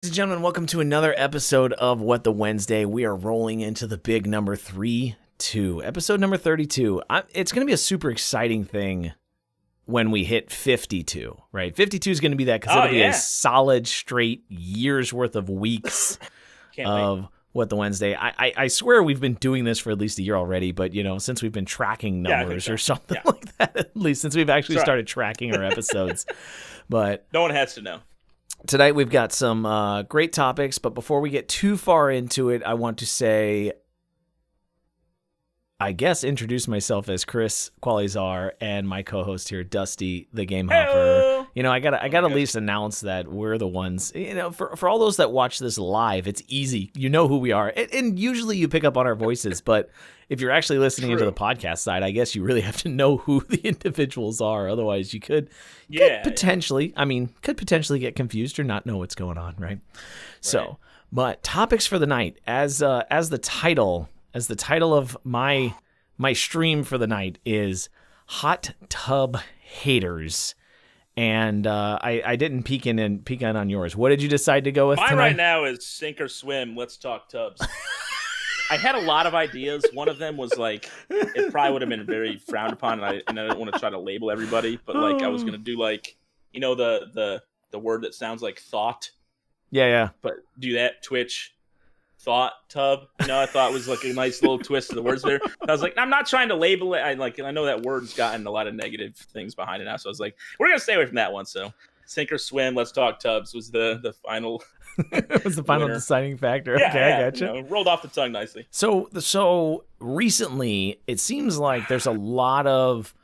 Ladies and gentlemen, welcome to another episode of What the Wednesday. We are rolling into the big number 32, episode number 32. It's going to be a super exciting thing when we hit 52, right? 52 is going to be that because it'll be a solid, straight year's worth of weeks of What the Wednesday. I swear we've been doing this for at least a year already, but, you know, since we've been tracking numbers or something like that, at least since we've actually started tracking our episodes. But no one has to know. Tonight we've got some great topics, but before we get too far into it, I want to say, I guess, introduce myself as Chris Qualizar and my co-host here, Dusty the Game Hopper. Hello. You know, I gotta at least announce that we're the ones. You know, for all those that watch this live, it's easy. You know who we are, and usually you pick up on our voices. But if you're actually listening into the podcast side, I guess you really have to know who the individuals are. Otherwise, you could potentially get confused or not know what's going on, right? So, but topics for the night, as the title of my stream for the night is Hot Tub Haters. And I didn't peek in on yours. What did you decide to go with Mine tonight? right now is sink or swim. Let's talk tubs. I had a lot of ideas. One of them was like, it probably would have been very frowned upon, and I don't want to try to label everybody, but like I was gonna do like, you know, the word that sounds like thought. Yeah. But do that Twitch thought tub. You know, I thought it was like a nice little twist of the words there. I was like, I'm not trying to label it. I know that word's gotten a lot of negative things behind it now. So I was like, we're gonna stay away from that one. So sink or swim, let's talk tubs was the final. It was the final winner. Deciding factor. Yeah, Okay, I gotcha. You know, rolled off the tongue nicely. So recently, it seems like there's a lot of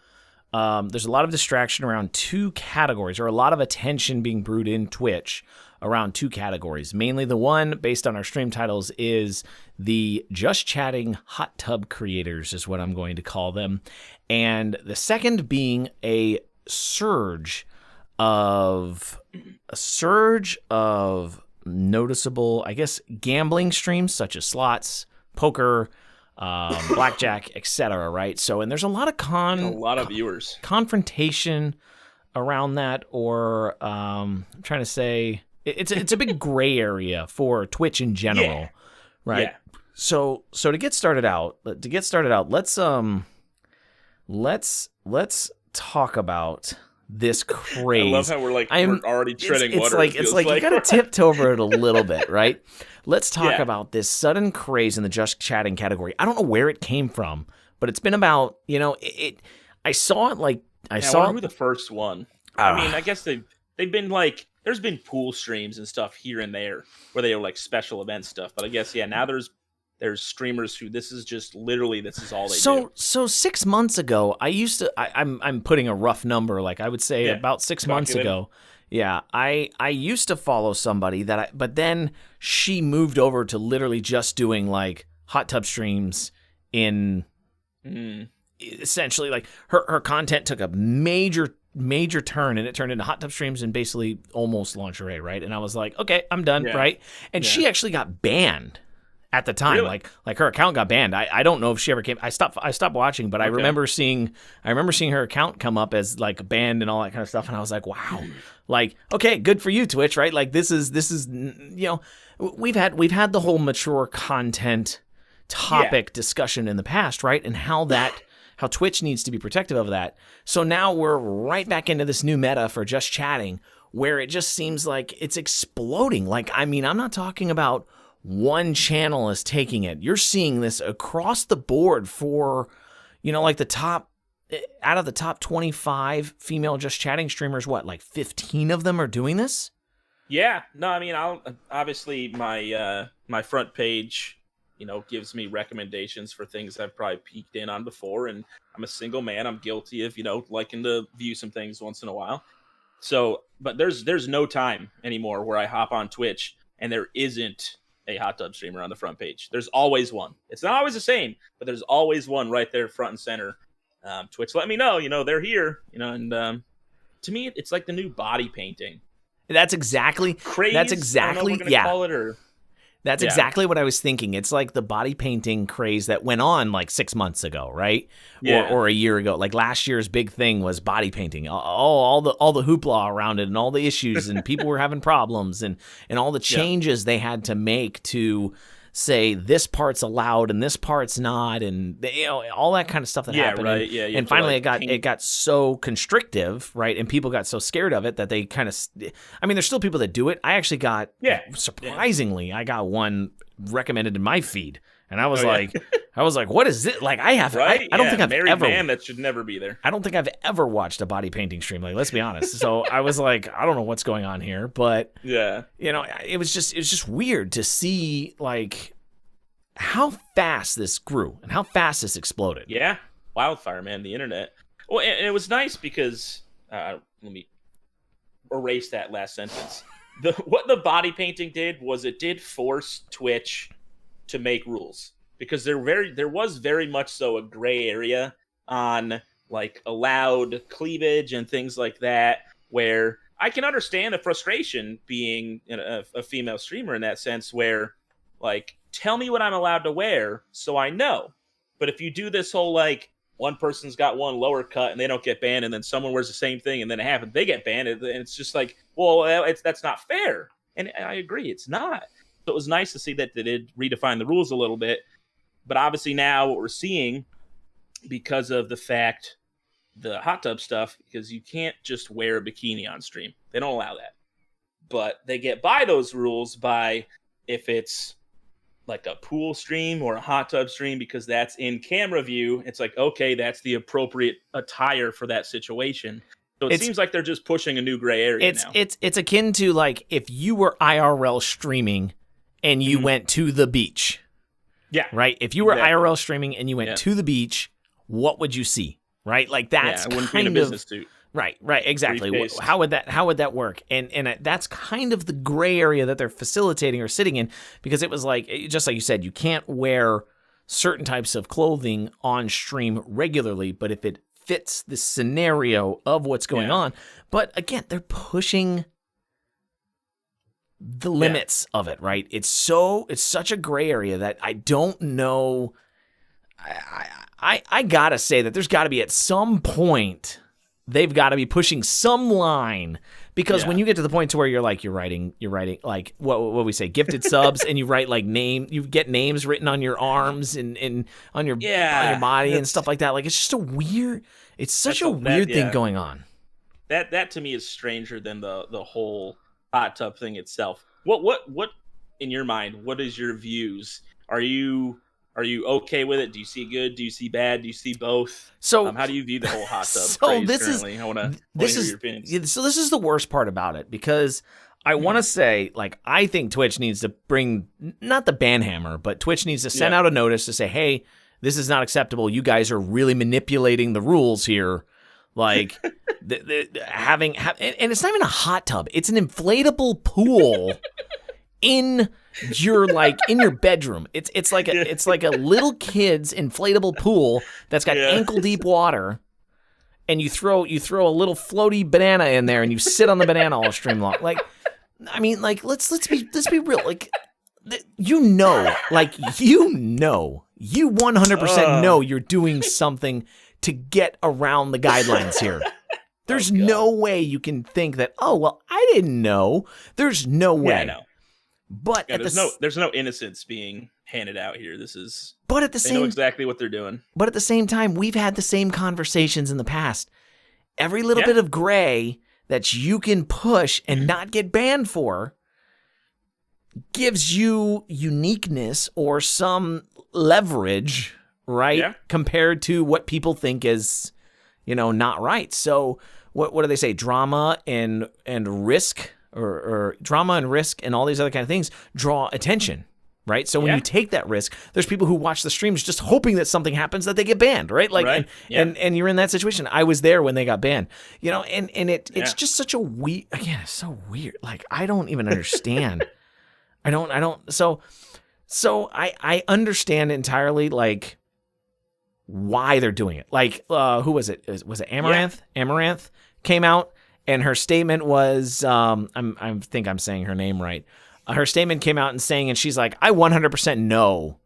distraction around two categories, or a lot of attention being brewed in Twitch around two categories. Mainly the one, based on our stream titles, is the Just Chatting Hot Tub Creators, is what I'm going to call them. And the second being a surge of noticeable, I guess, gambling streams such as slots, poker, blackjack, etc. Right? So, and there's a lot of viewers confrontation around that, or I'm trying to say it's a big gray area for Twitch in general, right? Yeah. So to get started out, let's talk about this craze. I love how we're already treading water. It's like you gotta tiptoe over it a little bit, right? Let's talk about this sudden craze in the Just Chatting category. I don't know where it came from, but it's been about, you know, I saw it I saw who the first one. I mean, I guess they've been like, there's been pool streams and stuff here and there where they are like special event stuff, but I guess now there's streamers who this is all they do. So 6 months ago, I'm putting a rough number, like I would say about 6 months ago. Yeah, I used to follow somebody but then she moved over to literally just doing like hot tub streams in essentially like her content took a major turn, and it turned into hot tub streams and basically almost lingerie, right? And I was like, okay, I'm done, right? And she actually got banned at the time. Really? Like her account got banned. I don't know if she ever came. I stopped watching, but I remember seeing her account come up as like banned and all that kind of stuff, and I was like, wow. Like, okay, good for you, Twitch, right? Like this is you know, we've had the whole mature content topic discussion in the past, right? And how Twitch needs to be protective of that. So now we're right back into this new meta for Just Chatting, where it just seems like it's exploding. Like, I mean, I'm not talking about one channel is taking it. You're seeing this across the board for, you know, like out of the top 25 female Just Chatting streamers, what, like 15 of them are doing this? Yeah. No, I mean, obviously my front page, you know, gives me recommendations for things I've probably peeked in on before, and I'm a single man. I'm guilty of, you know, liking to view some things once in a while. So, but there's no time anymore where I hop on Twitch and there isn't a hot tub streamer on the front page. There's always one. It's not always the same, but there's always one right there front and center. Twitch let me know, you know, they're here, you know, and to me, it's like the new body painting. That's exactly craze. That's exactly, I don't know if we're gonna call it, or That's Yeah. exactly what I was thinking. It's like the body painting craze that went on like 6 months ago, right? Yeah. Or a year ago. Like last year's big thing was body painting. All the hoopla around it and all the issues and people were having problems and all the changes they had to make to say this part's allowed and this part's not, and all that kind of stuff that happened. Right. Yeah. And finally, it got so constrictive, right? And people got so scared of it that they kind of. I mean, there's still people that do it. I actually got surprisingly, I got one recommended in my feed, and I was I was like, what is it? Like, I have. Right? I don't think I've married ever. Man that should never be there. I don't think I've ever watched a body painting stream. Like, let's be honest. So I was like, I don't know what's going on here, but it was just weird to see like how fast this grew and how fast this exploded. Yeah, wildfire, man. The internet. Well, and it was nice because let me erase that last sentence. What the body painting did was it did force Twitch to make rules, because there was very much so a gray area on like allowed cleavage and things like that, where I can understand the frustration being a female streamer in that sense, where like, tell me what I'm allowed to wear so I know. But if you do this whole like one person's got one lower cut and they don't get banned, and then someone wears the same thing and then it happens, they get banned, and it's just like, well, that's not fair. And I agree, it's not. So it was nice to see that they did redefine the rules a little bit. But obviously now what we're seeing, because of the fact, the hot tub stuff, because you can't just wear a bikini on stream. They don't allow that. But they get by those rules by, if it's like a pool stream or a hot tub stream, because that's in camera view, it's like, okay, that's the appropriate attire for that situation. So it seems like they're just pushing a new gray area now. It's akin to like if you were IRL streaming and you went to the beach. Yeah. Right? If you were IRL streaming and you went to the beach, what would you see? Right? Like that's it wouldn't be in a business suit. Right, exactly. How would that work? And that's kind of the gray area that they're facilitating or sitting in, because it was like, just like you said, you can't wear certain types of clothing on stream regularly, but if it fits the scenario of what's going on. But again, they're pushing the limits of it, right? It's such a gray area that I don't know. I gotta say that there's got to be at some point they've got to be pushing some line, because when you get to the point to where you're writing like what we say, gifted subs, and you write like you get names written on your arms and on your body and stuff like that. Like it's just it's such a weird thing going on. That to me is stranger than the whole hot tub thing itself. What in your mind, what is your views? Are you okay with it? Do you see good? Do you see bad? Do you see both? So how do you view the whole hot tub craze currently? I want to hear your opinions. So this is the worst part about it, because I want to say, like, I think Twitch needs to bring, not the ban hammer, but Twitch needs to send out a notice to say, hey, this is not acceptable. You guys are really manipulating the rules here. Like, and it's not even a hot tub. It's an inflatable pool in your bedroom. It's like a little kid's inflatable pool that's got ankle deep water, and you throw a little floaty banana in there and you sit on the banana all stream long. Like, I mean, like let's be real. Like, you 100% know you're doing something to get around the guidelines here. There's no way you can think that, oh well, I didn't know. There's no way. Yeah, I know. But there's no innocence being handed out here. They know exactly what they're doing. But at the same time, we've had the same conversations in the past. Every little bit of gray that you can push and not get banned for gives you uniqueness or some leverage, right? Yeah. Compared to what people think is, not right. So what do they say? Drama and risk. Or drama and risk and all these other kind of things draw attention, right? So when you take that risk, there's people who watch the streams just hoping that something happens, that they get banned, right? Like, and you're in that situation. I was there when they got banned, and it's just such a it's so weird. Like, I don't even understand. I don't. So I understand entirely, like, why they're doing it. Like, who was it? Was it Amaranth? Yeah. Amaranth came out. And her statement was, I think I'm saying her name right. her statement came out and saying, and she's like, I 100% know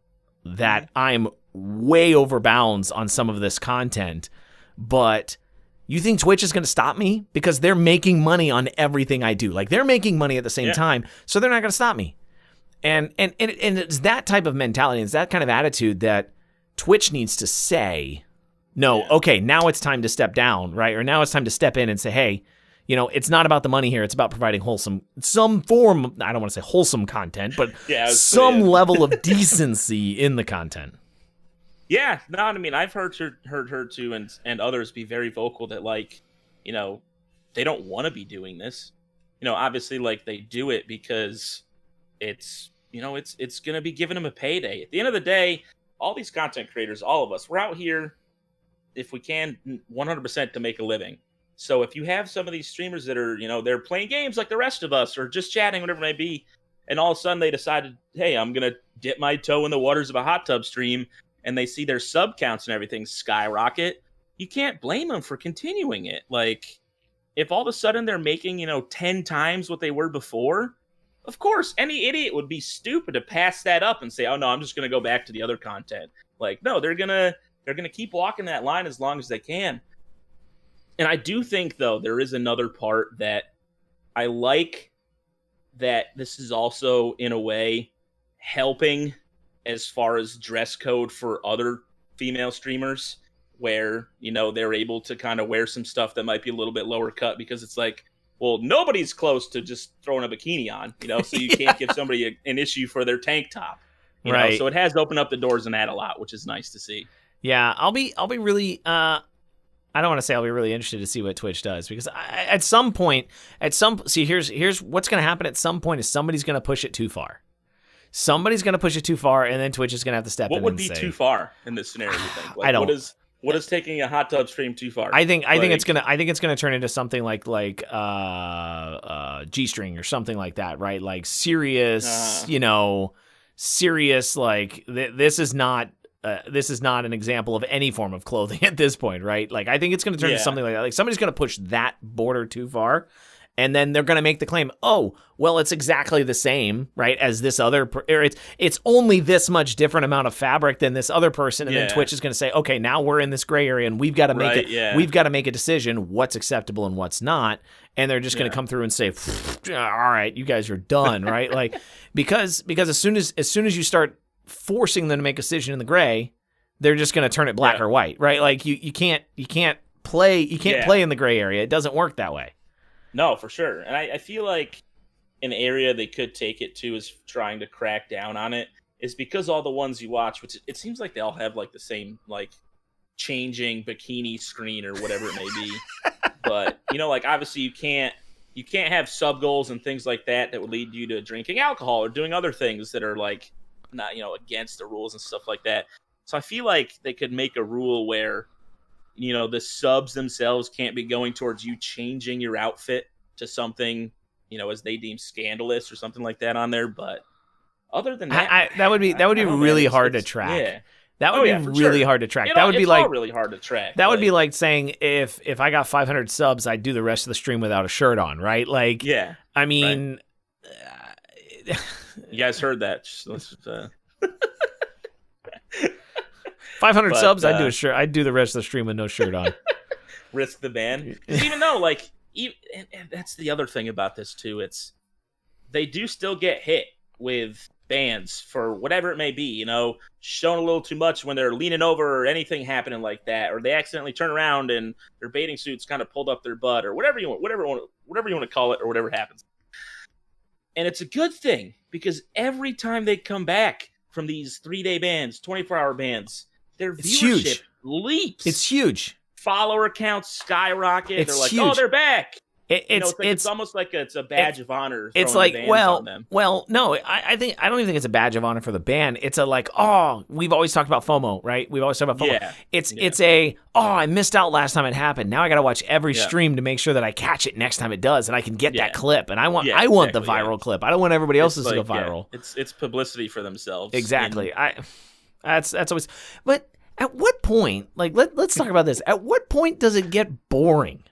that I'm way over bounds on some of this content, but you think Twitch is going to stop me? Because they're making money on everything I do. Like, they're making money at the same time, so they're not going to stop me. And it's that type of mentality, it's that kind of attitude that Twitch needs to say, no, okay, now it's time to step down, right? Or now it's time to step in and say, hey, you know, it's not about the money here. It's about providing some form, I don't want to say wholesome content, but some level of decency in the content. Yeah, no, I mean, I've heard her too, and others be very vocal that, like, you know, they don't want to be doing this. You know, obviously, like, they do it because it's, you know, it's going to be giving them a payday. At the end of the day, all these content creators, all of us, we're out here, if we can, 100% to make a living. So if you have some of these streamers that are, you know, they're playing games like the rest of us or just chatting, whatever it may be, and all of a sudden they decided, hey, I'm going to dip my toe in the waters of a hot tub stream, and they see their sub counts and everything skyrocket, you can't blame them for continuing it. Like, if all of a sudden they're making, you know, 10 times what they were before, of course, any idiot would be stupid to pass that up and say, oh, no, I'm just going to go back to the other content. Like, no, they're going to keep walking that line as long as they can. And I do think, though, there is another part that I like, that this is also, in a way, helping as far as dress code for other female streamers, where, you know, they're able to kind of wear some stuff that might be a little bit lower cut, because it's like, well, nobody's close to just throwing a bikini on, you know, so you can't give somebody an issue for their tank top, you know? So it has opened up the doors in that a lot, which is nice to see. Yeah, I'll be really I don't want to say I'll be really interested to see what Twitch does, because at some point, here's what's going to happen at some point is somebody's going to push it too far. Somebody's going to push it too far, and then Twitch is going to have to step in and say... What would be too far in this scenario, you think? Like, I don't... What is taking a hot tub stream too far? I think it's gonna turn into something like G-string or something like that, right? Like serious, you know, like this is not an example of any form of clothing at this point, right? Like, I think it's gonna turn into something like that. Like, somebody's gonna push that border too far, and then they're going to make the claim, oh, well, it's exactly the same, right, as this other, or it's only this much different amount of fabric than this other person, and then Twitch is going to say, okay, now we're in this gray area, and we've got to make we've got to make a decision what's acceptable and what's not, and they're just going to come through and say, all right, you guys are done, right? Like, because as soon as you start forcing them to make a decision in the gray, they're just going to turn it black or white, right? Like, you can't play in the gray area. It doesn't work that way. No, for sure. And I feel like an area they could take it to is trying to crack down on it, is because all the ones you watch, which it seems like they all have like the same like changing bikini screen or whatever it may be. But, you know, like, obviously you can't have sub goals and things like that would lead you to drinking alcohol or doing other things that are like not, you know, against the rules and stuff like that. So I feel like they could make a rule where, you know, the subs themselves can't be going towards you changing your outfit to something, you know, as they deem scandalous or something like that on there. But other than that, that would be really hard to track. Yeah. That would be really hard to track. That would be like really hard to track. That would be like saying if I got 500 subs, I'd do the rest of the stream without a shirt on, right? Like, yeah. I mean, you guys heard that? 500 subs, I'd do the rest of the stream with no shirt on. Risk the ban. Even though, like, and that's the other thing about this too. It's they do still get hit with bans for whatever it may be. You know, showing a little too much when they're leaning over or anything happening like that, or they accidentally turn around and their bathing suit's kind of pulled up their butt, or whatever you want to call it, or whatever happens. And it's a good thing, because every time they come back from these 3-day bans, 24-hour bans, their viewership leaps. It's huge. Follower counts skyrocket. They're like, huge. oh, they're back. It's almost like it's a badge of honor. It's like, no, I don't even think it's a badge of honor for the band. It's a like, oh, we've always talked about FOMO, right? We've always talked about FOMO. Yeah. It's a, oh, I missed out last time it happened. Now I got to watch every stream to make sure that I catch it next time it does, and I can get that clip. And I want the viral clip. I don't want everybody else's to go viral. It's publicity for themselves. Exactly. That's always. But at what point? Like, let's talk about this. At what point does it get boring?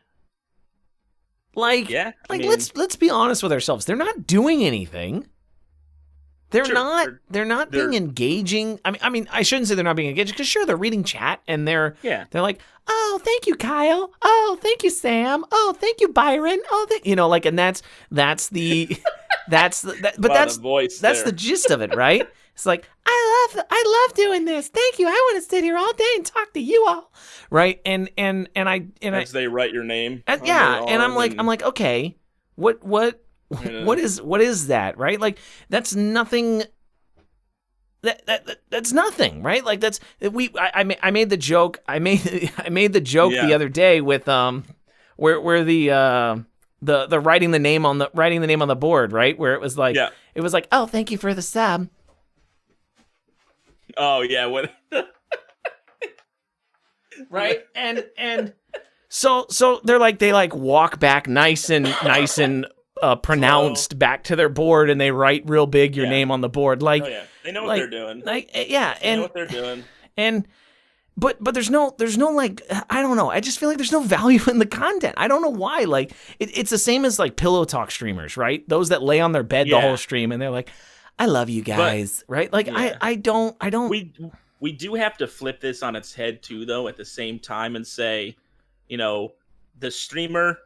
Like, let's be honest with ourselves. They're not doing anything. They're Sure, not. they're- They're not being they're- engaging. I mean, I shouldn't say they're not being engaging because sure they're reading chat and they're Yeah. like, oh, thank you, Kyle. Oh, thank you, Sam. Oh, thank you, Byron. Oh, like, and that's the but Wow, that's the voice that's there. the gist of it, right? It's like I love doing this. Thank you. I want to sit here all day and talk to you all, right? And I As they write your name. on yeah, their and I'm arm like, okay, what Yeah. what is that, right? Like that's nothing. That's nothing, right? Like that's I made the joke. I made the joke the Yeah. other day with where the writing the name on the board, right? Where it was like Yeah. it was like, oh, thank you for the sub. Oh yeah, what? Right? And so they walk back nice and pronounced back to their board, and they write real big your Yeah. name on the board, like Oh yeah, they know what like- they're doing. like yeah, They know and what they're doing. and but there's no like, I don't know, I just feel like there's no value in the content. I don't know why. Like it's the same as like pillow talk streamers, right? Those that lay on their bed the Yeah. whole stream and they're like, I love you guys, right? Like yeah. I don't We do have to flip this on its head too, though. At the same time, and say, the streamer,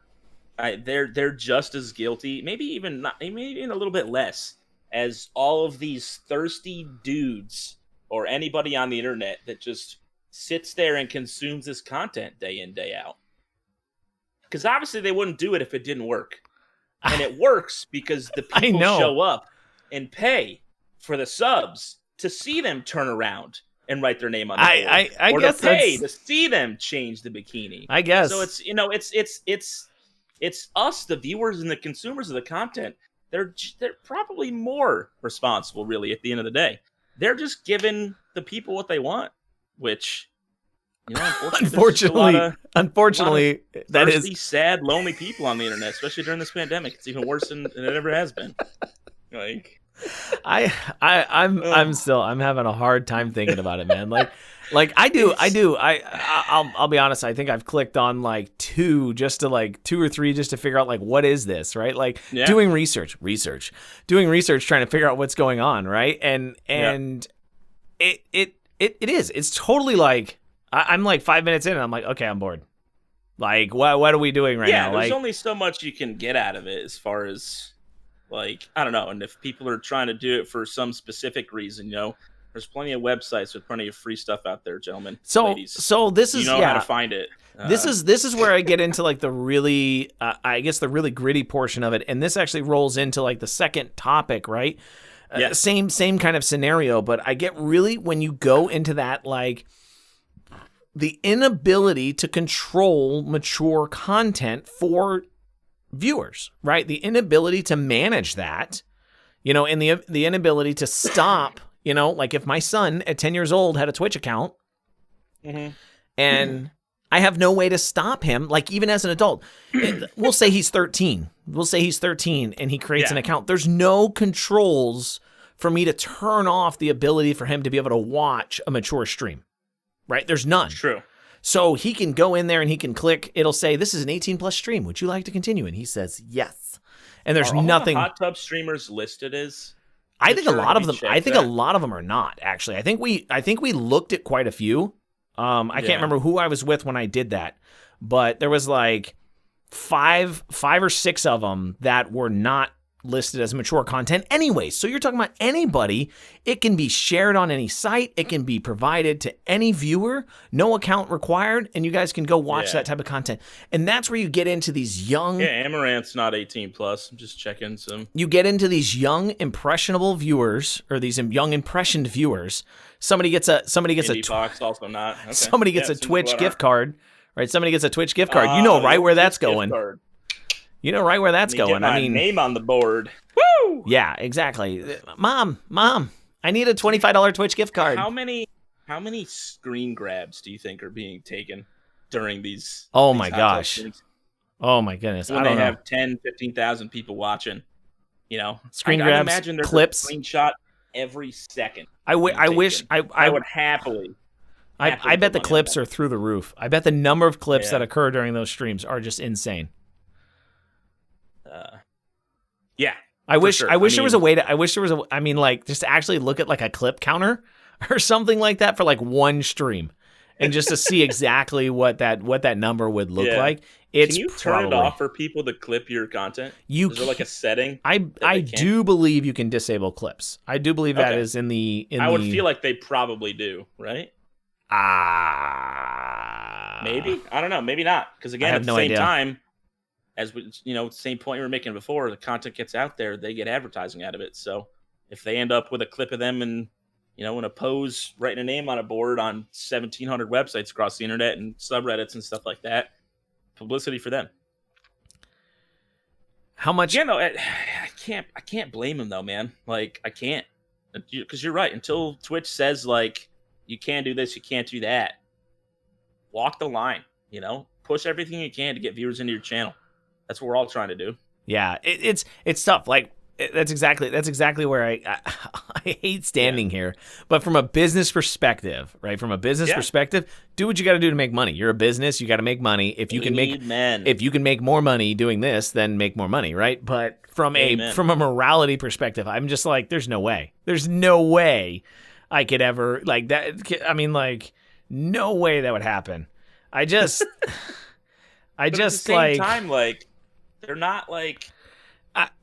they're just as guilty, maybe even a little bit less, as all of these thirsty dudes or anybody on the internet that just sits there and consumes this content day in, day out. Because obviously they wouldn't do it if it didn't work. And it works because the I people know. show up and pay for the subs to see them turn around and write their name on the board. I or guess to pay that's, to see them change the bikini. I guess. So it's it's us, the viewers and the consumers of the content. They're probably more responsible, really, at the end of the day. They're just giving the people what they want, which, unfortunately, that is thirsty, sad, lonely people on the internet, especially during this pandemic. It's even worse than it ever has been. Like, I'm having a hard time thinking about it, man. Like I'll be honest. I think I've clicked on like two or three just to figure out like what is this, right? Like Yeah. doing research, trying to figure out what's going on, right? And it's totally like I'm like 5 minutes in and I'm like, okay, I'm bored. Like what are we doing right now? there's Like only so much you can get out of it as far as, like, I don't know. And if people are trying to do it for some specific reason, there's plenty of websites with plenty of free stuff out there, gentlemen. ladies. so this is You know how to find it. This is where I get into like the really, I guess the really gritty portion of it, and this actually rolls into like the second topic, right? Yes. Same kind of scenario, but I get really when you go into that like the inability to control mature content for viewers, right? The inability to manage that, and the inability to stop, like if my son at 10 years old had a Twitch account, and I have no way to stop him, like even as an adult. We'll say he's 13. And he creates an account. There's no controls for me to turn off the ability for him to be able to watch a mature stream, right? There's none. True. So he can go in there and he can click. It'll say, this is an 18 plus stream. Would you like to continue? And he says, yes. And there's Are all nothing. the hot tub streamers listed as? I think a Sure, lot of let me them. check I think that. a lot of them are not actually. I think we looked at quite a few. I Yeah. can't remember who I was with when I did that, but there was like five or six of them that were not listed as mature content anyway. So you're talking about anybody. It can be shared on any site. It can be provided to any viewer. No account required, and you guys can go watch Yeah. that type of content. And that's where you get into these young. Yeah, Amaranth's not 18 plus. I'm just checking some. You get into these young impressionable viewers or these young impressioned viewers. Somebody gets a Indie Fox also not. Okay. somebody gets Yeah, a some Twitch people gift are. card, right? Somebody gets a Twitch gift card. You know right where that's Gift going. card. You know right where that's Let me get going. my I mean, name on the board. Woo! yeah, exactly. Mom, I need a $25 Twitch gift card. How many screen grabs do you think are being taken during these? Oh these my hot tub gosh. things? Oh my goodness. When I they don't know. have 10, 15,000 people watching, Screen I grabs, imagine there's clips. a screenshot every second. I wish taken. I would happily. I bet the put money on clips that. are through the roof. I bet the number of clips Yeah. that occur during those streams are just insane. Yeah, I wish sure. I wish I there was a mean- way to. I wish there was a. I mean, like just to actually look at like a clip counter or something like that for like one stream, and just to see exactly what that number would look Yeah. like. It's Can you turn probably, it off for people to clip your content? You Is there like a setting? I they can't? do believe you can disable clips. I do believe that Okay. is in the. I would feel like they probably do, right? Maybe, I don't know, maybe not. Because again, have at the no same idea. time, as we, same point we were making before, the content gets out there, they get advertising out of it. So if they end up with a clip of them and in a pose, writing a name on a board on 1,700 websites across the internet and subreddits and stuff like that, publicity for them. How much? Yeah, no, I can't blame him though, man. Like I can't, because you're right. Until Twitch says like you can't do this, you can't do that. Walk the line, push everything you can to get viewers into your channel. That's what we're all trying to do. Yeah, it's tough. Like that's exactly where I hate standing here. But from a business perspective, right? From a business perspective, do what you got to do to make money. You're a business. You got to make money. If you can make more money doing this, then make more money, right? But from a morality perspective, I'm just like, there's no way. There's no way I could ever like that. I mean, like, no way that would happen. I just But at the same time, like, they're not like.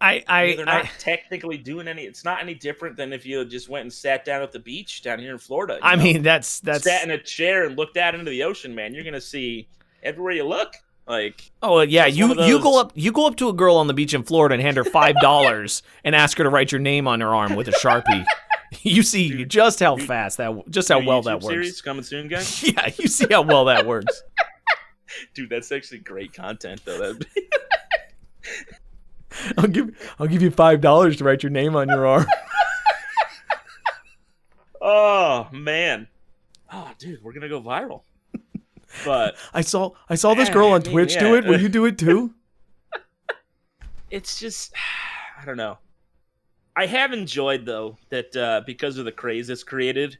They're not technically doing any. It's not any different than if you just went and sat down at the beach down here in Florida. I mean, that's sat in a chair and looked out into the ocean, man. You're gonna see everywhere you look. Like, oh yeah, you go up to a girl on the beach in Florida and hand her $5 and ask her to write your name on her arm with a Sharpie. You see just how well that works. Series coming soon, guys. Yeah, you see how well that works. Dude, that's actually great content, though. I'll give you $5 to write your name on your arm. Oh man, dude, we're gonna go viral. But I saw this girl on Twitch do it. Will you do it too? It's just, I don't know. I have enjoyed though that because of the craze it's created,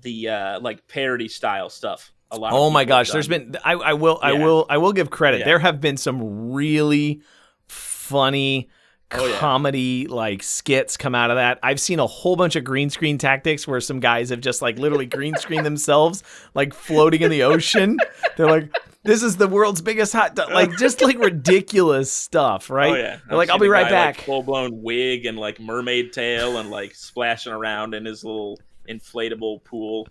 the like parody style stuff. A lot. Oh my gosh, there's been. I will give credit. There have been some really funny comedy like skits come out of that. I've seen a whole bunch of green screen tactics where some guys have just like literally green screened themselves like floating in the ocean. They're like, this is the world's biggest hot dog. Like just like ridiculous stuff, right? Oh yeah. They're like, I'll be right back. Like, full blown wig and like mermaid tail and like splashing around in his little inflatable pool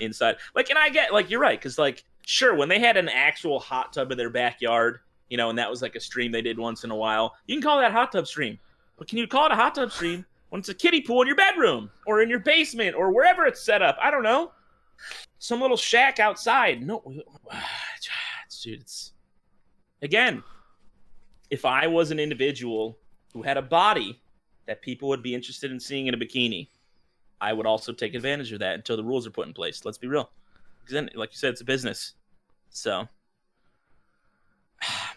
inside. Like, and I get like you're right, because like sure, when they had an actual hot tub in their backyard, and that was like a stream they did once in a while, you can call that hot tub stream. But can you call it a hot tub stream when it's a kiddie pool in your bedroom or in your basement or wherever it's set up? I don't know. Some little shack outside. No, dude, it's again, if I was an individual who had a body that people would be interested in seeing in a bikini, I would also take advantage of that until the rules are put in place. Let's be real. Because then, like you said, it's a business. So,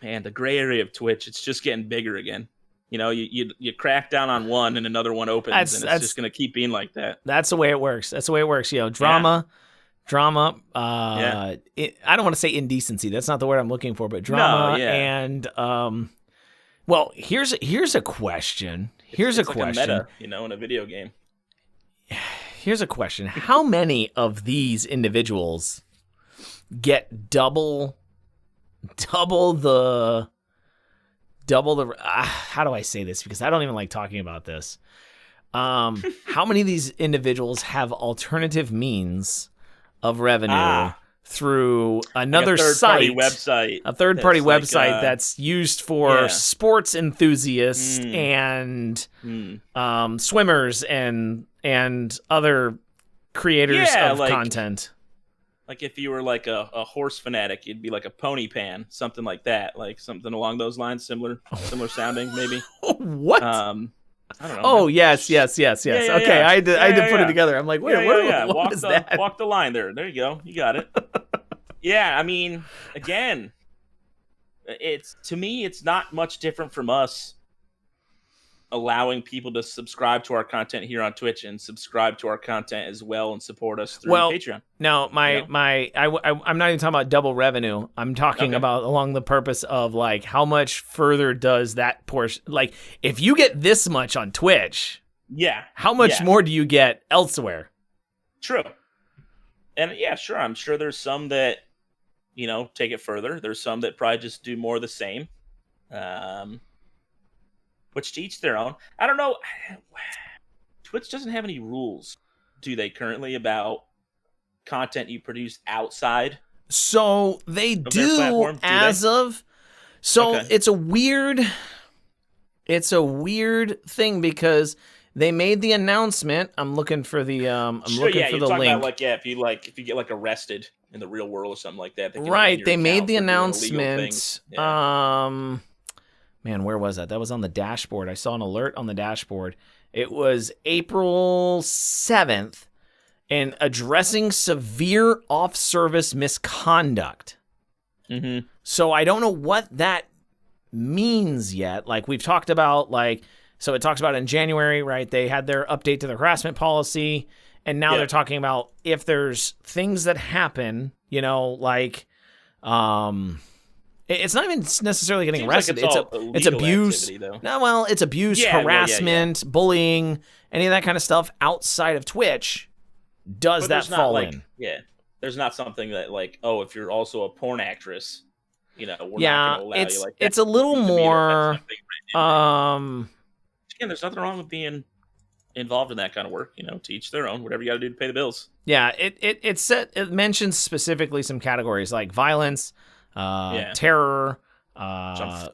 man, the gray area of Twitch, it's just getting bigger again. You crack down on one and another one opens, and it's just going to keep being like that. That's the way it works. Drama. I don't want to say indecency. That's not the word I'm looking for, but drama and well, here's a question. Here's a question. Like a meta, in a video game. Here's a question. How many of these individuals get double the how do I say this, because I don't even like talking about this. How many of these individuals have alternative means of revenue through another like a site, website, a third-party website that's used for sports enthusiasts and swimmers and other creators of content. Like if you were like a horse fanatic, you'd be like a pony pan, something like that, like something along those lines, similar sounding, maybe. What? I don't know. Oh, yes. Okay, yeah. I did put it together. I'm like, wait, what is that? Walk the line there. There you go. You got it. Yeah, I mean, again, to me, it's not much different from us allowing people to subscribe to our content here on Twitch and subscribe to our content as well and support us through Patreon. No, I'm not even talking about double revenue. I'm talking about along the purpose of like how much further does that portion, like if you get this much on Twitch, how much more do you get elsewhere? True. And yeah, sure, I'm sure there's some that, you know, take it further. There's some that probably just do more of the same. Which to each their own. I don't know. Twitch doesn't have any rules, do they, currently, about content you produce outside? So they do as of. So it's a weird thing because they made the announcement. I'm looking for the looking for the link. About if you get like arrested in the real world or something like that. They made the announcement. Man, where was that? That was on the dashboard. I saw an alert on the dashboard. It was April 7th, and addressing severe off-service misconduct. Mm-hmm. So I don't know what that means yet. Like we've talked about, so it talks about in January, right? They had their update to the harassment policy, and now they're talking about if there's things that happen, you know, like, it's not even necessarily getting arrested. It's abuse. It's abuse, harassment, bullying, any of that kind of stuff outside of Twitch. Does that fall in? Yeah, there's not something that like, oh, if you're also a porn actress, you know, we're not going to allow you like that. It's a little more. Again, there's nothing wrong with being involved in that kind of work. You know, to each their own. Whatever you got to do to pay the bills. Yeah, it mentions specifically some categories like violence. Terror,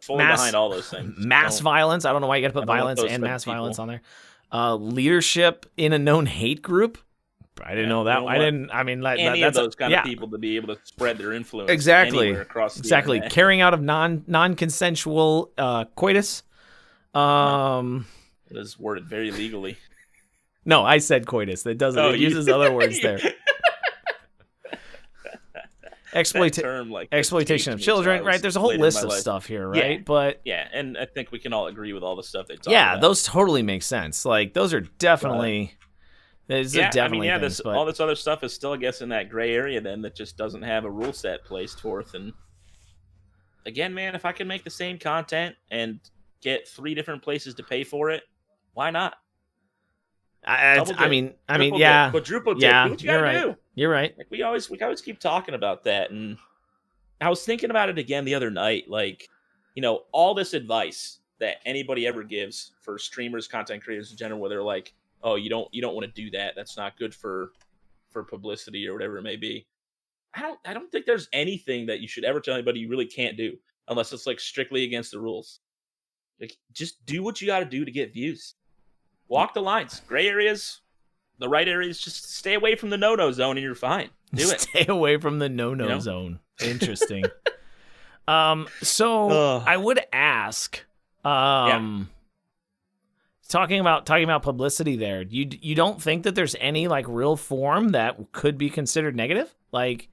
fully behind all those things. Mass violence. I don't know why you got to put violence and mass violence on there. Leadership in a known hate group. I didn't know that. That's those kind of people to be able to spread their influence. Exactly. Anywhere across the internet. Carrying out of non-consensual coitus. It is worded very legally. No, I said coitus. It doesn't. It uses other words there. Exploitation of children, right? There's a whole list of stuff here, right? But and I think we can all agree with all the stuff they talk about. Those totally make sense. Like those are definitely, all this other stuff is still, I guess, in that gray area then that just doesn't have a rule set placed forth. And again, man, if I can make the same content and get 3 different places to pay for it, why not? Quadruple dip. Yeah, what you gotta do? You're right. Like we always keep talking about that, and I was thinking about it again the other night. Like, you know, all this advice that anybody ever gives for streamers, content creators in general, where they're like, "Oh, you don't want to do that. That's not good for publicity or whatever it may be." I don't think there's anything that you should ever tell anybody you really can't do unless it's like strictly against the rules. Like, just do what you got to do to get views. Walk the lines. Gray areas, the right areas, just stay away from the no-no zone and you're fine. Do it. Stay away from the no-no zone. Interesting. So I would ask, talking about publicity there, you don't think that there's any like real form that could be considered negative? Like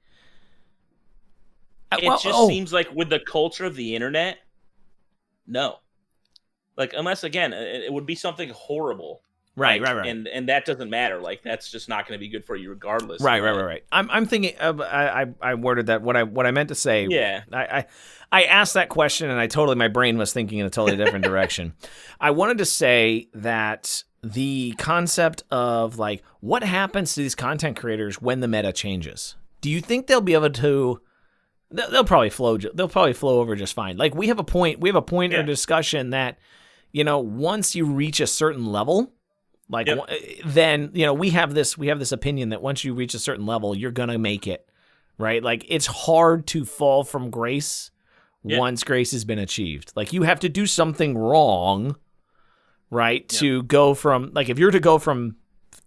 it seems like with the culture of the internet, no. Like, unless, again, it would be something horrible. Right. And that doesn't matter. Like, that's just not going to be good for you regardless. Right. I'm thinking, I worded that, what I meant to say. Yeah. I asked that question, and my brain was thinking in a totally different direction. I wanted to say that the concept of, like, what happens to these content creators when the meta changes? Do you think they'll be able to... They'll probably flow over just fine. Like, we have a point or discussion that, you know, once you reach a certain level, like then, you know, we have this opinion that once you reach a certain level, you're going to make it, right? Like, it's hard to fall from grace once grace has been achieved. Like, you have to do something wrong, right? To go from, like, if you're to go from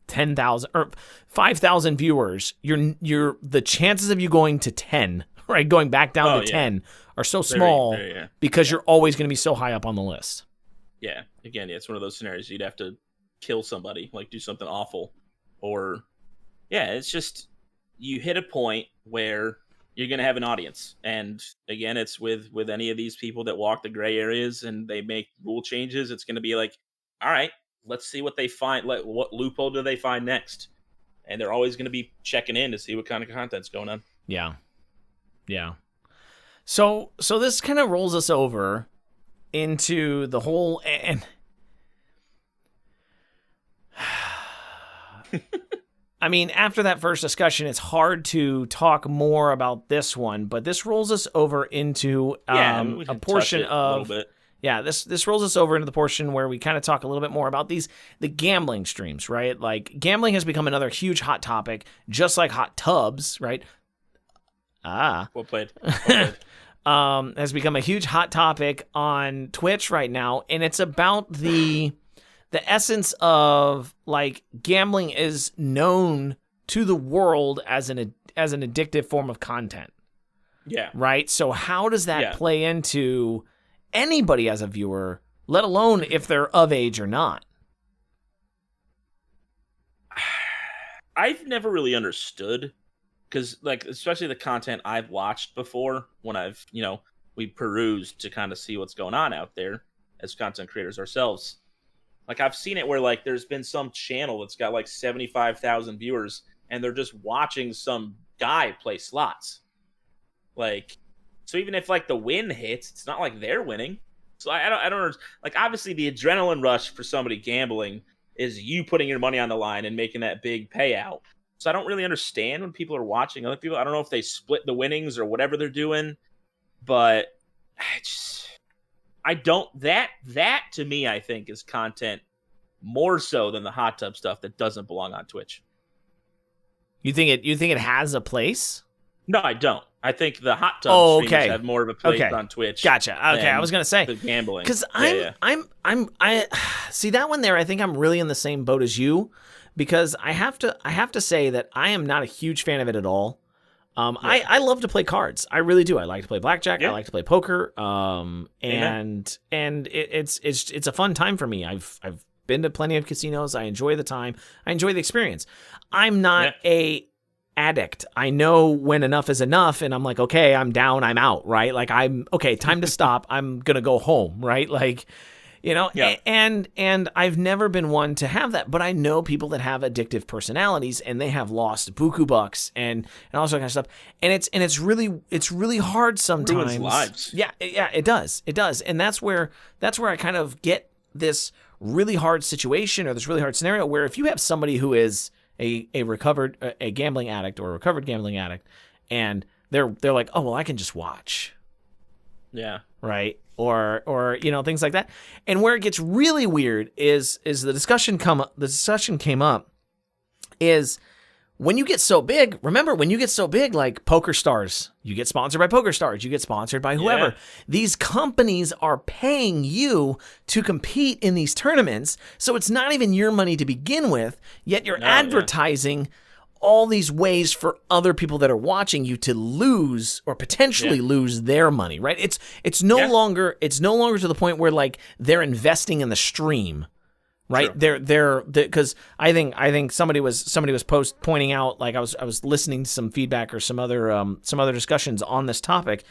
10,000 or 5,000 viewers, you're the chances of you going to 10, right, going back down to 10 are so small because you're always going to be so high up on the list. Yeah. Again, it's one of those scenarios you'd have to kill somebody, like do something awful, or it's just you hit a point where you're going to have an audience. And again, it's with any of these people that walk the gray areas and they make rule changes. It's going to be like, all right, let's see what they find. What loophole do they find next? And they're always going to be checking in to see what kind of content's going on. Yeah. Yeah. So this kind of rolls us over into the whole, and I mean, after that first discussion, it's hard to talk more about this one, but this rolls us over into a portion of, yeah, this rolls us over into the portion where we kind of talk a little bit more about the gambling streams, right? Like, gambling has become another huge hot topic, just like hot tubs, right? Well played. Has become a huge hot topic on Twitch right now, and it's about the essence of, like, gambling is known to the world as an addictive form of content. Yeah. Right? So how does that play into anybody as a viewer, let alone if they're of age or not? I've never really understood, because, like, especially the content I've watched before, when I've, we perused to kind of see what's going on out there as content creators ourselves. Like, I've seen it where, like, there's been some channel that's got, like, 75,000 viewers, and they're just watching some guy play slots. Like, so even if, like, the win hits, it's not like they're winning. So I don't, like, obviously the adrenaline rush for somebody gambling is you putting your money on the line and making that big payout. So I don't really understand when people are watching other people. I don't know if they split the winnings or whatever they're doing, but that to me, I think, is content more so than the hot tub stuff that doesn't belong on Twitch. You think it has a place? No, I don't. I think the hot tub streams have more of a place on Twitch. Gotcha. Okay, I was gonna say the gambling, because I see that one there. I think I'm really in the same boat as you, because I have to say that I am not a huge fan of it at all. I love to play cards. I really do. I like to play blackjack. I like to play poker. And it's a fun time for me. I've been to plenty of casinos. I enjoy the time. I enjoy the experience. I'm not a addict. I know when enough is enough, and I'm like, okay, I'm down, I'm out, right? Like, I'm okay, time to stop. I'm gonna go home, right? Like, and I've never been one to have that, but I know people that have addictive personalities, and they have lost buku bucks and all that kind of stuff, and it's really hard sometimes. Ruins lives. Yeah, it does, and that's where I kind of get this really hard situation, or this really hard scenario, where if you have somebody who is a gambling addict or a recovered gambling addict, and they're like, oh well, I can just watch. Yeah. Right. Or things like that. And where it gets really weird is the discussion came up is when you get so big. Remember, when you get so big, like PokerStars, you get sponsored by PokerStars, you get sponsored by whoever. These companies are paying you to compete in these tournaments, so it's not even your money to begin with, yet you're advertising all these ways for other people that are watching you to lose or potentially lose their money, right? It's no longer to the point where, like, they're investing in the stream. Right. True. They're because I think somebody was pointing out, like, I was listening to some feedback or some other discussions on this topic,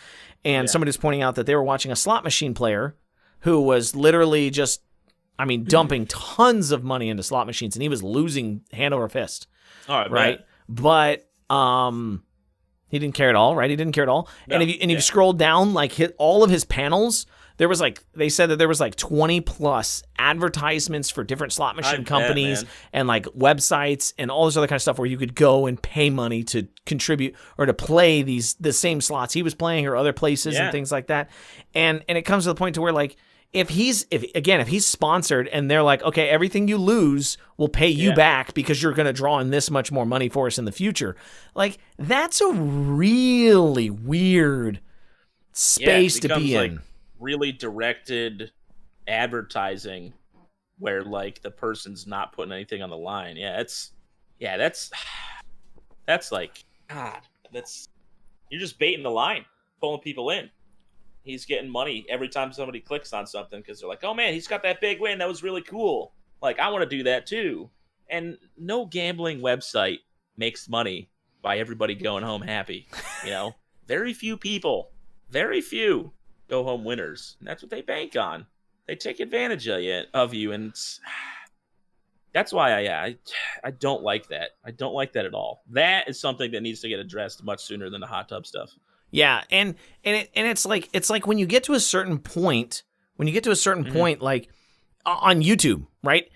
and somebody was pointing out that they were watching a slot machine player who was literally just, dumping tons of money into slot machines, and he was losing hand over fist. Right. But he didn't care at all, right? He didn't care at all. No. And if you scroll down, like, hit all of his panels, there was, like, they said that there was like 20 plus advertisements for different slot machine companies and, like, websites and all this other kind of stuff where you could go and pay money to contribute or to play the same slots he was playing or other places and things like that. And it comes to the point to where, like, if he's sponsored and they're like, okay, everything you lose will pay you back because you're going to draw in this much more money for us in the future. Like, that's a really weird space to be in. Like, really directed advertising where, like, the person's not putting anything on the line. That's like, God, you're just baiting the line, pulling people in. He's getting money every time somebody clicks on something because they're like, oh man, he's got that big win. That was really cool. Like, I want to do that too. And no gambling website makes money by everybody going home happy. Very few people, go home winners. And that's what they bank on. they take advantage of you, and that's why I don't like that. I don't like that at all. That is something that needs to get addressed much sooner than the hot tub stuff. Yeah, and it's like when you get to a certain point, like on YouTube, right?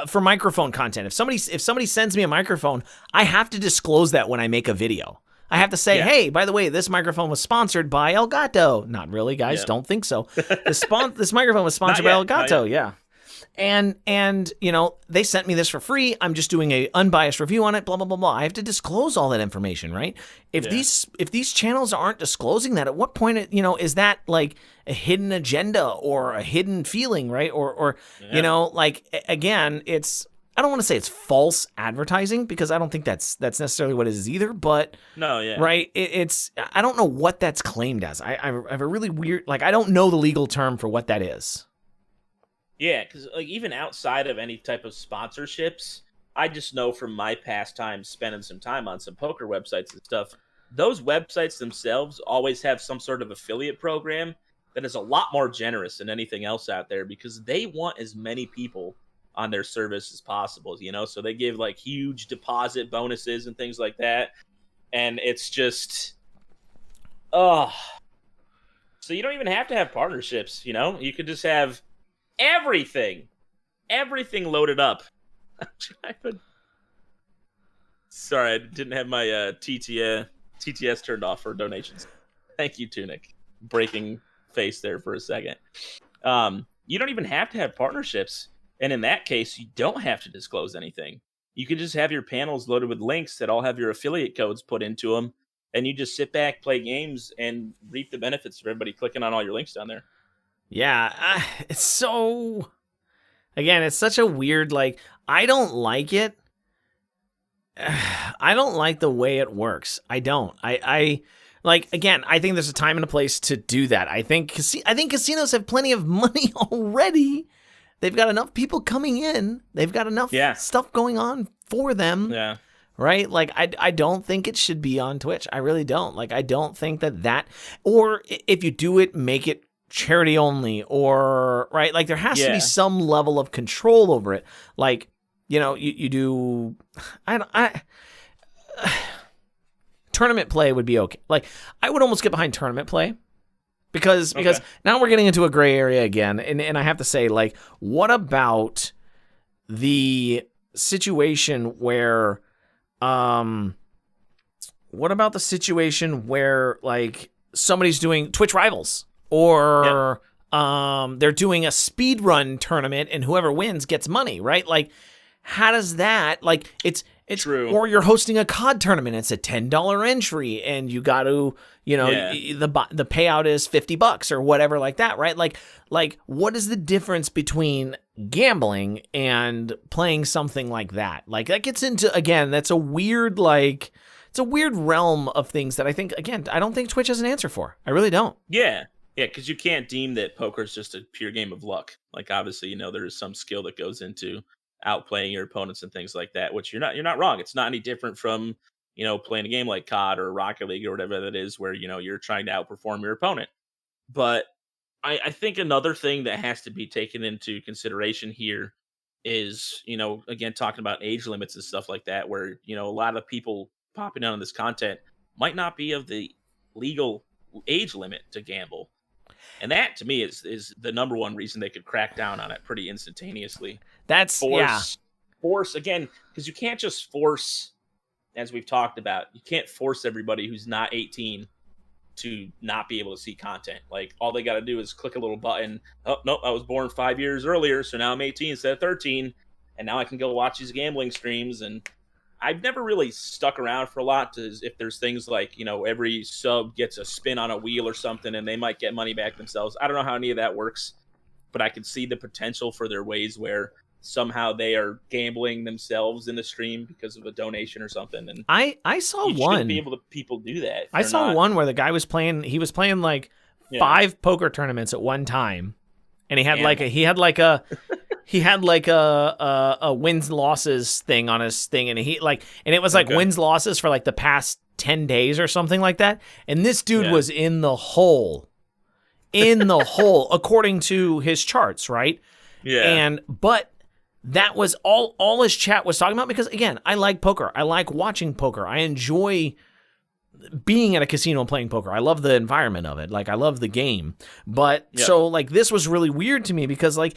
For microphone content, if somebody sends me a microphone, I have to disclose that when I make a video. I have to say, hey, by the way, this microphone was sponsored by Elgato. Not really, guys. Don't think so. This microphone was sponsored by Elgato. Yeah. And you know, they sent me this for free. I'm just doing a unbiased review on it, blah, blah, blah, blah. I have to disclose all that information, right? If these channels aren't disclosing that, at what point, you know, is that like a hidden agenda or a hidden feeling, right? Or you know, like, again, I don't want to say it's false advertising, because I don't think that's necessarily what it is either, but right? It's I don't know what that's claimed as. I have a really weird, like, I don't know the legal term for what that is. Yeah, because like even outside of any type of sponsorships, I just know from my past time spending some time on some poker websites and stuff, those websites themselves always have some sort of affiliate program that is a lot more generous than anything else out there, because they want as many people on their service as possible, you know? So they give like huge deposit bonuses and things like that. And it's just, so you don't even have to have partnerships, you know? You could just have everything loaded up. Sorry, I didn't have my TTS turned off for donations. Thank you, Tunic. Breaking face there for a second. You don't even have to have partnerships, and in that case, you don't have to disclose anything. You can just have your panels loaded with links that all have your affiliate codes put into them, and you just sit back, play games, and reap the benefits of everybody clicking on all your links down there. Yeah, it's so... Again, it's such a weird, like, I don't like it. I don't like the way it works. I don't. I like, again, I think there's a time and a place to do that. I think casinos have plenty of money already. They've got enough people coming in. They've got enough stuff going on for them. Yeah. Right? Like, I don't think it should be on Twitch. I really don't. Like, I don't think that, or if you do it, make it charity only, or right, like there has to be some level of control over it. Like, you know, you do tournament play would be okay. Like, I would almost get behind tournament play because now we're getting into a gray area again, and I have to say, like, what about the situation where like somebody's doing Twitch Rivals, or they're doing a speed run tournament, and whoever wins gets money, right? Like, how does that, like, it's true. Or you're hosting a COD tournament, it's a $10 entry, and you got to, you know, the payout is $50 or whatever, like that, right? Like what is the difference between gambling and playing something like that? Like, that gets into, again, that's a weird, like, it's a weird realm of things that I think, again, I don't think Twitch has an answer for. I really don't. Yeah, because you can't deem that poker is just a pure game of luck. Like, obviously, you know, there is some skill that goes into outplaying your opponents and things like that, which you're not wrong. It's not any different from, you know, playing a game like COD or Rocket League or whatever that is, where, you know, you're trying to outperform your opponent. But I think another thing that has to be taken into consideration here is, you know, again, talking about age limits and stuff like that, where, you know, a lot of people popping out on this content might not be of the legal age limit to gamble. And that, to me, is the number one reason they could crack down on it pretty instantaneously. That's force again, because you can't just force, as we've talked about, you can't force everybody who's not 18 to not be able to see content. Like, all they got to do is click a little button. Oh, no, I was born 5 years earlier, so now I'm 18 instead of 13, and now I can go watch these gambling streams. And I've never really stuck around for a lot to, if there's things like, you know, every sub gets a spin on a wheel or something and they might get money back themselves. I don't know how any of that works, but I can see the potential for their ways where somehow they are gambling themselves in the stream because of a donation or something. And I saw you one. shouldn't be able to people do that. I saw one where the guy was playing. He was playing like 5 poker tournaments at one time, and he had like a wins losses thing on his thing, and it was like wins losses for like the past 10 days or something like that. And this dude was in the hole in the hole according to his charts, right? Yeah. But that was all his chat was talking about, because again, I like poker. I like watching poker. I enjoy being at a casino and playing poker. I love the environment of it. Like, I love the game. But so like this was really weird to me, because like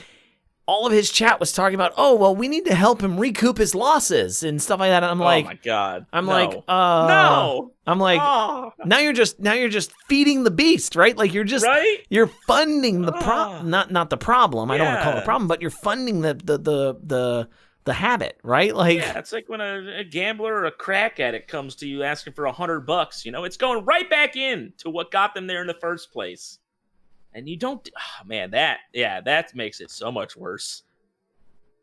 all of his chat was talking about, oh, well, we need to help him recoup his losses and stuff like that. And I'm like, oh my God. I'm No. like, No. I'm like, Oh. now you're just feeding the beast, right? Like you're just Right? you're funding the Ah. not the problem. I don't want to call it a Yeah. problem, but you're funding the habit, right? Like, Yeah, it's like when a gambler or a crack addict comes to you asking for $100. You know, it's going right back in to what got them there in the first place. And you don't. Oh, man, that makes it so much worse.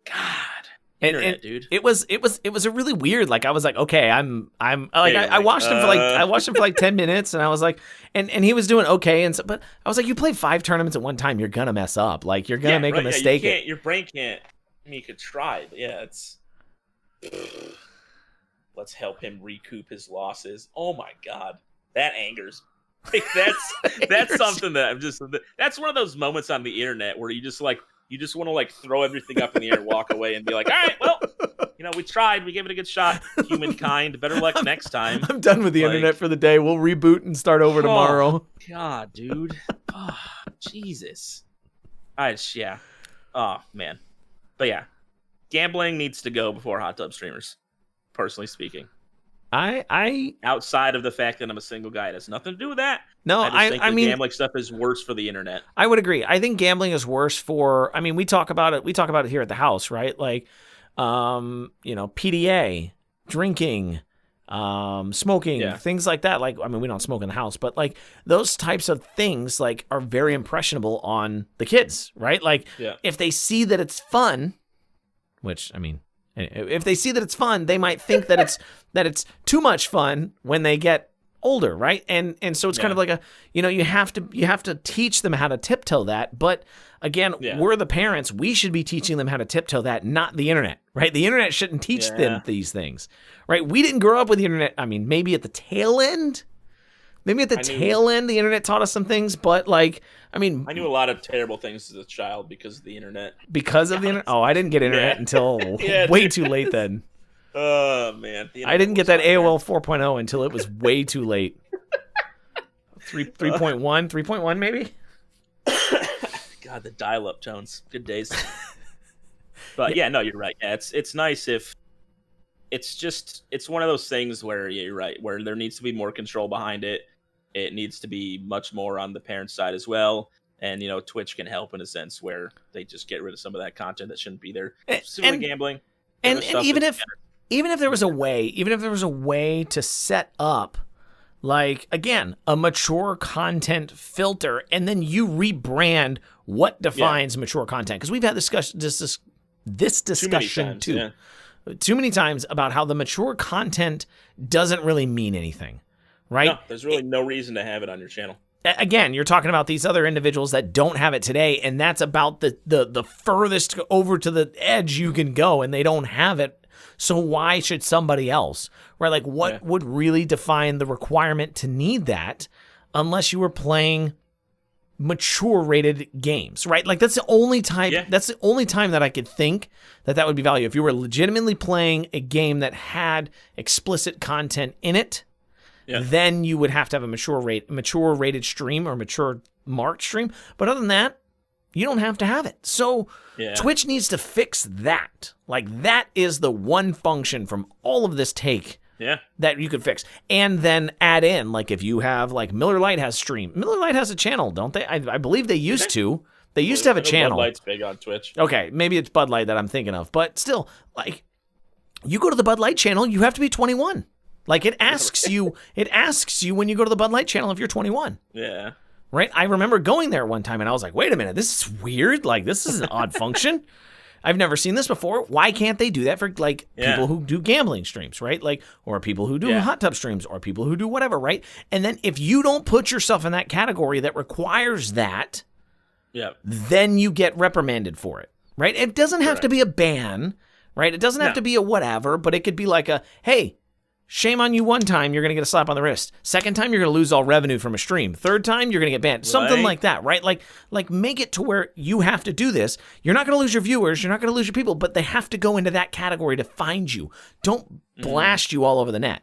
God, internet, dude. It was a really weird. Like, I was like, okay, I'm like, Yeah, I watched him for like I watched him for like 10 minutes, and I was like, and he was doing okay, and so, but I was like, you play 5 tournaments at one time, you're gonna mess up. Like, you're gonna make a mistake. Yeah, your brain can't. I mean, you could try, but yeah, it's. Let's help him recoup his losses. Oh my God, that angers. Like, that's something that I'm just. That's one of those moments on the internet where you just want to like throw everything up in the air and walk away and be like, all right, well, we tried, we gave it a good shot. Humankind, better luck next time. I'm done with the internet for the day. We'll reboot and start over tomorrow. God, dude. Oh, Jesus. Yeah. Oh man. But yeah, gambling needs to go before hot tub streamers. Personally speaking. I Outside of the fact that I'm a single guy, it has nothing to do with that. no, I think I the mean, gambling stuff is worse for the internet. I would agree. I think gambling is worse for, I mean, we talk about it here at the house, right? Like, PDA, drinking, smoking, things like that. Like, I mean, we don't smoke in the house, but like those types of things like are very impressionable on the kids, right? Like, if they see that it's fun, which, I mean, if they see that it's fun, they might think that it's too much fun when they get older, right? And so it's kind of like a, you have to teach them how to tiptoe that. But again, we're the parents. We should be teaching them how to tiptoe that, not the internet, right? The internet shouldn't teach them these things, right? We didn't grow up with the internet. I mean, maybe at the tail end. Maybe at the tail end, the internet taught us some things, but like, I mean, I knew a lot of terrible things as a child because of the internet. Because of the internet? Oh, I didn't get internet until way too late then. Oh, man. I didn't get that AOL 4.0 until it was way too late. 3.1, 3.1 maybe? God, the dial-up tones. Good days. But yeah, no, you're right. Yeah, it's nice if it's one of those things where you're right, where there needs to be more control behind it. It needs to be much more on the parent side as well. And, Twitch can help in a sense where they just get rid of some of that content that shouldn't be there. Similar to gambling. And even if there was a way to set up, like, again, a mature content filter, and then you rebrand what defines mature content. Because we've had this discussion too. Yeah. Too many times about how the mature content doesn't really mean anything, right? No, there's really no reason to have it on your channel. Again, you're talking about these other individuals that don't have it today, and that's about the furthest over to the edge you can go, and they don't have it. So why should somebody else, right? Like, what would really define the requirement to need that unless you were playing mature rated games, right? Like, that's the only time that's the only time that I could think that would be value. If you were legitimately playing a game that had explicit content in it, then you would have to have a mature rated stream or mature marked stream. But other than that, you don't have to have it. So Twitch needs to fix that. Like, that is the one function from all of this take that you could fix. And then add in, like, if you have, like, Miller Lite has stream. Miller Lite has a channel, don't they? I believe they used to. They used to have a channel. Bud Light's big on Twitch. Okay, maybe it's Bud Light that I'm thinking of. But still, like, you go to the Bud Light channel, you have to be 21. Like, it asks you when you go to the Bud Light channel if you're 21. Yeah. Right? I remember going there one time and I was like, wait a minute, this is weird. Like, this is an odd function. I've never seen this before. Why can't they do that for, like, people who do gambling streams, right? Like, or people who do hot tub streams, or people who do whatever, right? And then if you don't put yourself in that category that requires that, then you get reprimanded for it, right? It doesn't have to be a ban, right? It doesn't have to be a whatever, but it could be like a, hey, Shame on you one time, you're going to get a slap on the wrist. Second time, you're going to lose all revenue from a stream. Third time, you're going to get banned. Something like that, right? Like make it to where you have to do this. You're not going to lose your viewers. You're not going to lose your people, but they have to go into that category to find you. Don't blast you all over the net.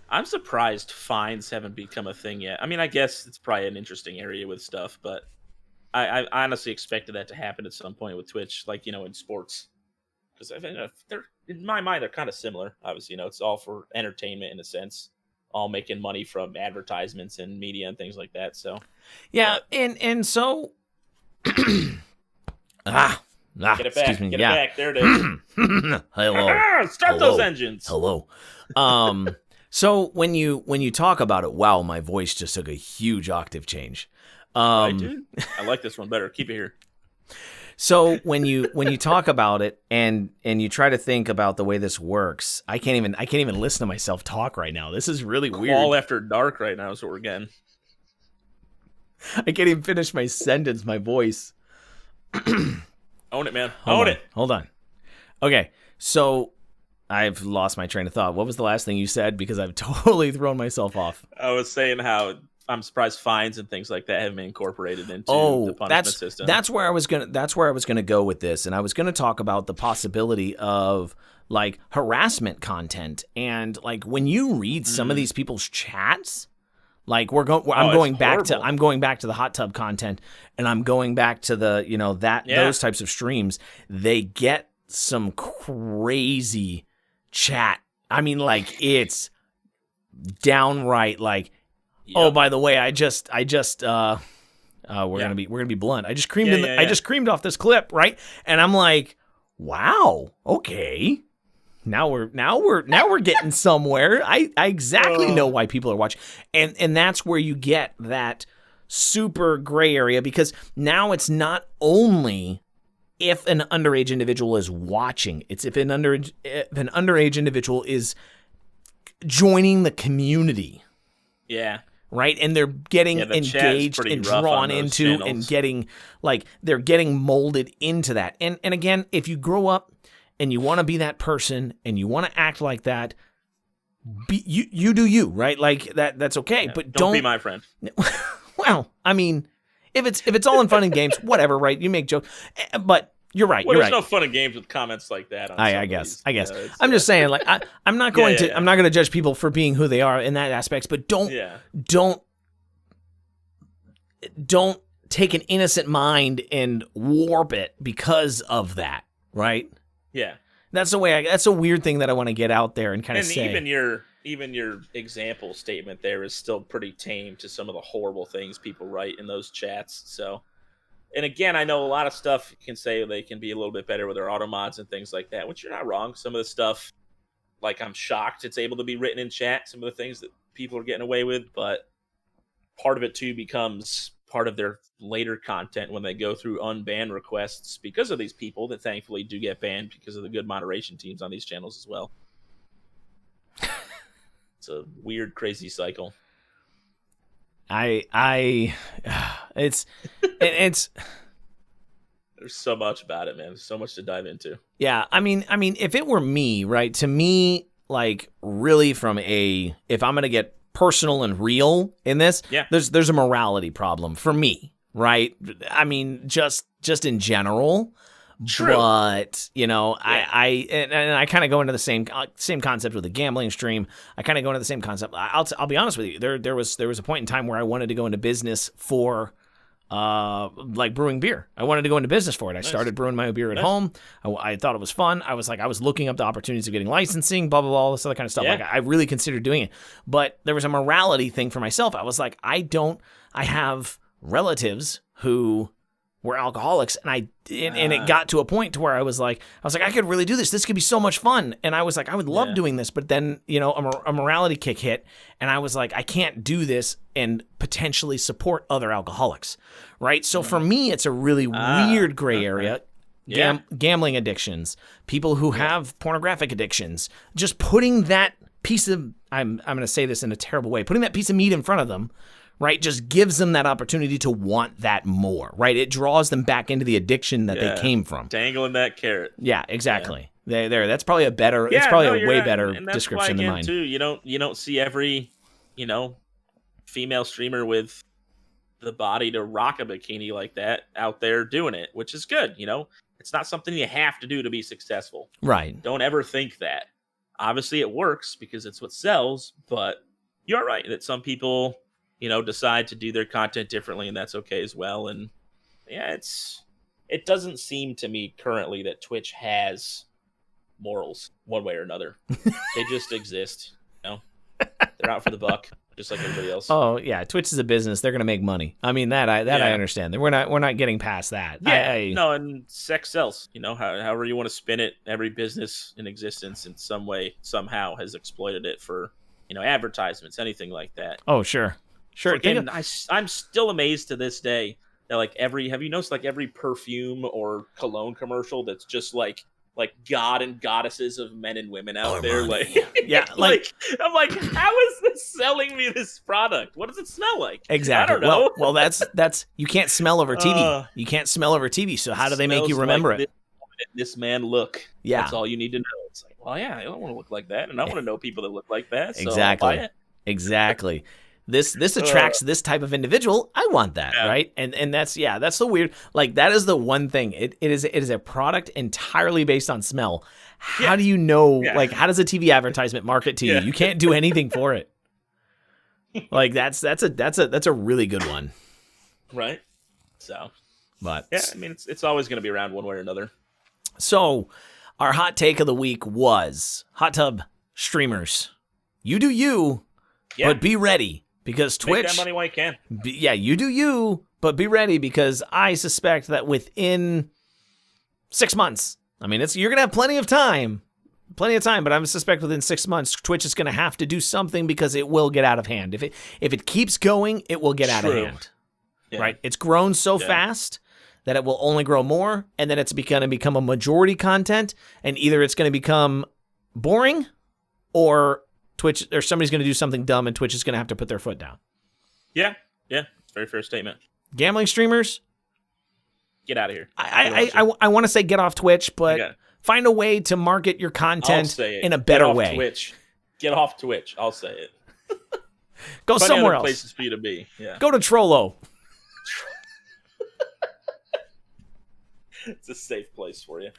I'm surprised fines haven't become a thing yet. I mean, I guess it's probably an interesting area with stuff, but I honestly expected that to happen at some point with Twitch, like, in sports. Because I think they're, in my mind, they're kind of similar. Obviously, it's all for entertainment in a sense, all making money from advertisements and media and things like that. So, yeah, and so, get it back, excuse me, get it back. There it is. Hello, start those engines. Hello. So when you talk about it, wow, my voice just took a huge octave change. Right, dude. I like this one better. Keep it here. So when you talk about it and you try to think about the way this works, I can't even listen to myself talk right now. This is really weird. All after dark right now is what we're getting. I can't even finish my sentence. My voice. Own it, man. Own it. Hold on. Okay, so I've lost my train of thought. What was the last thing you said? Because I've totally thrown myself off. I was saying how I'm surprised fines and things like that have been incorporated into the punishment system. That's where I was gonna go with this, and I was gonna talk about the possibility of like harassment content, and like when you read some of these people's chats, like I'm going back to the hot tub content, and I'm going back to the those types of streams. They get some crazy chat. I mean, like it's downright like. Yep. Oh, by the way, I just we're gonna be blunt. I just creamed I just creamed off this clip, right? And I'm like, wow, okay. Now we're getting somewhere. I exactly know why people are watching. And that's where you get that super gray area, because now it's not only if an underage individual is watching, it's if an underage individual is joining the community. Yeah. Right, and they're getting engaged and drawn into and getting they're getting molded into that. And again, if you grow up and you want to be that person and you want to act like that, you do you, right? Like that's okay. Yeah, but don't be my friend. Well, I mean, if it's all in fun and games, whatever, right? You make jokes, but you're right. Well, you're there's right. no fun and games with comments like that. I guess. I'm just saying, like, I'm not going to. I'm not going to judge people for being who they are in that aspects, but don't take an innocent mind and warp it because of that, right? Yeah, that's the way. That's a weird thing that I want to get out there and kind of say. Even your example statement there is still pretty tame to some of the horrible things people write in those chats. So. And again, I know a lot of stuff can say they can be a little bit better with their auto mods and things like that, which you're not wrong. Some of the stuff, like I'm shocked it's able to be written in chat, some of the things that people are getting away with, but part of it too becomes part of their later content when they go through unban requests because of these people that thankfully do get banned because of the good moderation teams on these channels as well. It's a weird, crazy cycle. It's there's so much about it, man. There's so much to dive into. Yeah, I mean, if it were me, right? To me, like really if I'm gonna get personal and real in this, there's a morality problem for me, right? I mean, just in general. True. But I kind of go into the same concept with the gambling stream. I kind of go into the same concept. I'll be honest with you. There was a point in time where I wanted to go into business for like brewing beer. I wanted to go into business for it. I started brewing my own beer at home. I thought it was fun. I was looking up the opportunities of getting licensing, blah blah blah, all this other kind of stuff. Like I really considered doing it, but there was a morality thing for myself. I was like, I have relatives who were alcoholics, and it got to a point to where I was like, I could really do this. This could be so much fun. And I was like, I would love doing this. But then, a morality kick hit, and I was like, I can't do this and potentially support other alcoholics, right? So for me, it's a really weird gray area. Gambling addictions, people who have pornographic addictions, just putting that piece of, I'm going to say this in a terrible way, putting that piece of meat in front of them, right, just gives them that opportunity to want that more, right? It draws them back into the addiction that they came from. Dangling that carrot. Yeah, exactly. There. That's probably a better. It's Yeah, probably no, a you're way right. better And that's description why, than again, mine. too, you don't see every, female streamer with the body to rock a bikini like that out there doing it, which is good. It's not something you have to do to be successful. Right. Don't ever think that. Obviously, it works because it's what sells, but you're right that some people, decide to do their content differently, and that's okay as well. And yeah, it doesn't seem to me currently that Twitch has morals one way or another. They just exist. They're out for the buck, just like everybody else. Oh yeah, Twitch is a business. They're gonna make money. I mean I understand. We're not getting past that. Yeah, no, and sex sells. However you want to spin it, every business in existence in some way, somehow, has exploited it for advertisements, anything like that. Oh sure. And I'm still amazed to this day that have you noticed every perfume or cologne commercial that's just like god and goddesses of men and women out there, yeah, I'm like, how is this selling me this product? What does it smell like? Exactly. I don't know. Well, that's you can't smell over TV. You can't smell over TV. So how do they make you remember it? This man look. Yeah, that's all you need to know. It's like, well, yeah, I don't want to look like that, and I want to know people that look like that. So Exactly. This attracts this type of individual. I want that, right? And that's so weird. That is the one thing. It is a product entirely based on smell. How do you know? How does a TV advertisement market to you? You can't do anything for it. That's a really good one, right? So, but yeah, I mean, it's always going to be around one way or another. So, our hot take of the week was hot tub streamers. You do you, but be ready. Because Twitch, make that money while you can. You do you, but be ready because I suspect that within 6 months, I mean, you're gonna have plenty of time, but I suspect within 6 months, Twitch is gonna have to do something because it will get out of hand. If it keeps going, it will get out of hand. Yeah. Right? It's grown so fast that it will only grow more, and then it's gonna become a majority content, and either it's gonna become boring, or Twitch or somebody's going to do something dumb and Twitch is going to have to put their foot down. Yeah. It's a very fair statement. Gambling streamers, get out of here. I want to say get off Twitch, but find a way to market your content in a better way. Twitch. Get off Twitch. I'll say it. Go somewhere else. Places for you to be. Yeah. Go to Trollo. It's a safe place for you.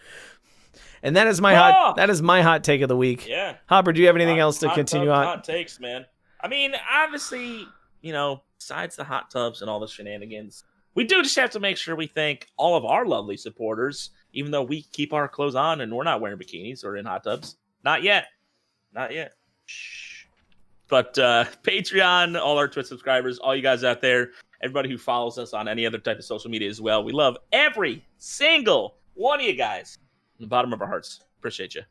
And that is my hot take of the week. Yeah. Hopper, do you have anything else to continue on? Hot takes, man. I mean, obviously, besides the hot tubs and all the shenanigans, we do just have to make sure we thank all of our lovely supporters, even though we keep our clothes on and we're not wearing bikinis or in hot tubs. Not yet. Shh. But Patreon, all our Twitch subscribers, all you guys out there, everybody who follows us on any other type of social media as well. We love every single one of you guys. From the bottom of our hearts. Appreciate you.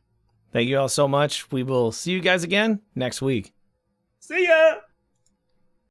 Thank you all so much. We will see you guys again next week. See ya!